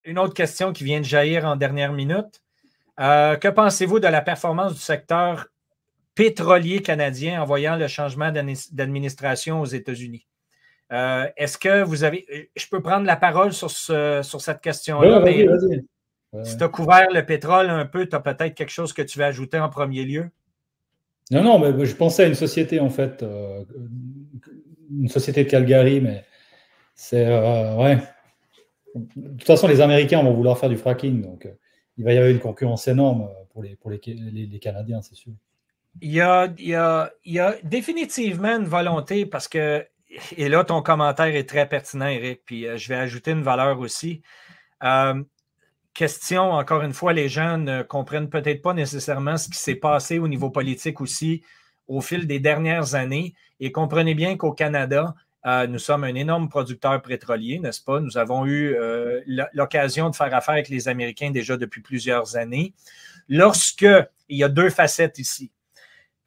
Une autre question qui vient de jaillir en dernière minute. Que pensez-vous de la performance du secteur pétrolier canadien en voyant le changement d'administration aux États-Unis? Est-ce que vous avez. Je peux prendre la parole sur cette question-là, Ouais, mais vas-y, vas-y. si Ouais. tu as couvert le pétrole un peu, tu as peut-être quelque chose que tu veux ajouter en premier lieu? Non, non, mais je pensais à une société, en fait, une société de Calgary, mais c'est. Ouais. De toute façon, les Américains vont vouloir faire du fracking, donc il va y avoir une concurrence énorme pour les Canadiens, c'est sûr. Il y a définitivement une volonté parce que, et là, ton commentaire est très pertinent, Eric, puis je vais ajouter une valeur aussi. Euh, Question, encore une fois, les gens ne comprennent peut-être pas nécessairement ce qui s'est passé au niveau politique aussi au fil des dernières années. Et comprenez bien qu'au Canada, nous sommes un énorme producteur pétrolier, n'est-ce pas? Nous avons eu l'occasion de faire affaire avec les Américains déjà depuis plusieurs années. Lorsque, il y a deux facettes ici.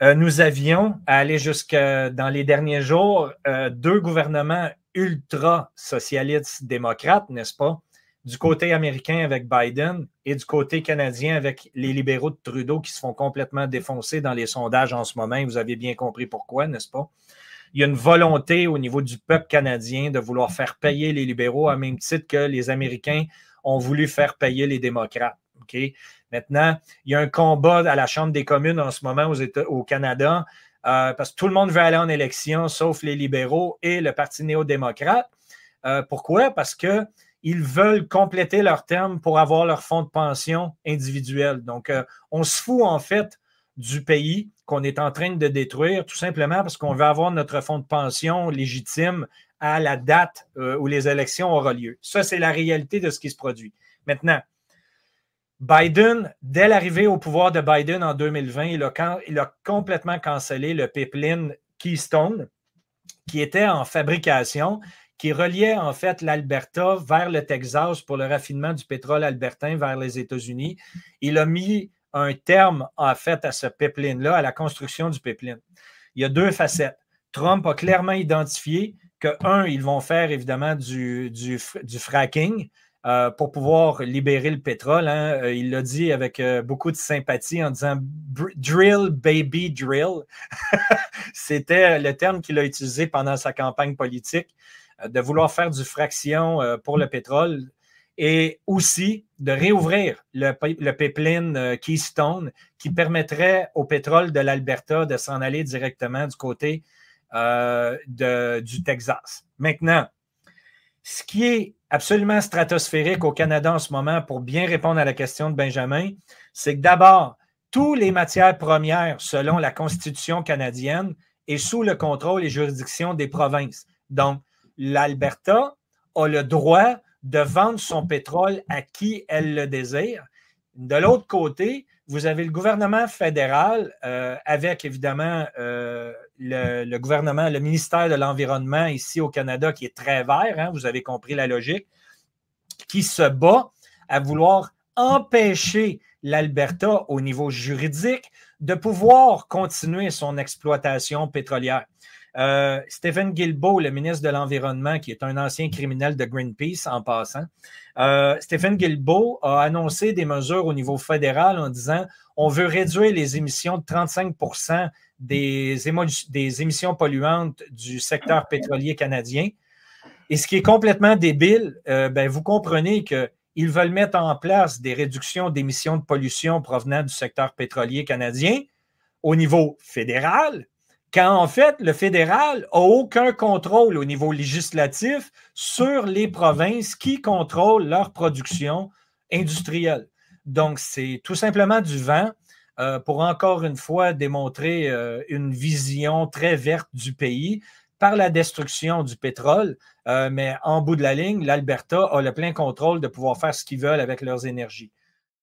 Nous avions, à aller jusque dans les derniers jours, deux gouvernements ultra-socialistes démocrates, n'est-ce pas? Du côté américain avec Biden et du côté canadien avec les libéraux de Trudeau qui se font complètement défoncer dans les sondages en ce moment. Vous avez bien compris pourquoi, n'est-ce pas? Il y a une volonté au niveau du peuple canadien de vouloir faire payer les libéraux à même titre que les Américains ont voulu faire payer les démocrates. Okay? Maintenant, il y a un combat à la Chambre des communes en ce moment au Canada parce que tout le monde veut aller en élection, sauf les libéraux et le Parti néo-démocrate. Pourquoi? Parce qu'ils veulent compléter leur terme pour avoir leur fonds de pension individuel. Donc, on se fout en fait du pays qu'on est en train de détruire, tout simplement parce qu'on veut avoir notre fonds de pension légitime à la date où les élections auront lieu. Ça, c'est la réalité de ce qui se produit. Maintenant, Biden, dès l'arrivée au pouvoir de Biden en 2020, il a complètement cancellé le pipeline Keystone, qui était en fabrication, qui reliait en fait l'Alberta vers le Texas pour le raffinement du pétrole albertain vers les États-Unis. Il a mis un terme en fait à ce pipeline-là, à la construction du pipeline. Il y a deux facettes. Trump a clairement identifié que, un, ils vont faire évidemment du fracking, pour pouvoir libérer le pétrole. Hein. Il l'a dit avec beaucoup de sympathie en disant drill, baby, drill. C'était le terme qu'il a utilisé pendant sa campagne politique, de vouloir faire du fraction pour le pétrole et aussi de réouvrir le pipeline Keystone qui permettrait au pétrole de l'Alberta de s'en aller directement du côté du Texas. Maintenant, ce qui est absolument stratosphérique au Canada en ce moment, pour bien répondre à la question de Benjamin, c'est que d'abord, toutes les matières premières, selon la Constitution canadienne, est sous le contrôle et juridiction des provinces. Donc, l'Alberta a le droit de vendre son pétrole à qui elle le désire. De l'autre côté, vous avez le gouvernement fédéral avec évidemment le gouvernement, le ministère de l'Environnement ici au Canada qui est très vert, hein, vous avez compris la logique, qui se bat à vouloir empêcher l'Alberta au niveau juridique de pouvoir continuer son exploitation pétrolière. Stephen Guilbeault, le ministre de l'Environnement, qui est un ancien criminel de Greenpeace en passant, Stephen Guilbeault a annoncé des mesures au niveau fédéral en disant on veut réduire les émissions de 35% des émissions polluantes du secteur pétrolier canadien. Et ce qui est complètement débile, vous comprenez qu'ils veulent mettre en place des réductions d'émissions de pollution provenant du secteur pétrolier canadien au niveau fédéral, quand en fait, le fédéral n'a aucun contrôle au niveau législatif sur les provinces qui contrôlent leur production industrielle. Donc, c'est tout simplement du vent pour encore une fois démontrer une vision très verte du pays par la destruction du pétrole. Mais en bout de la ligne, l'Alberta a le plein contrôle de pouvoir faire ce qu'ils veulent avec leurs énergies.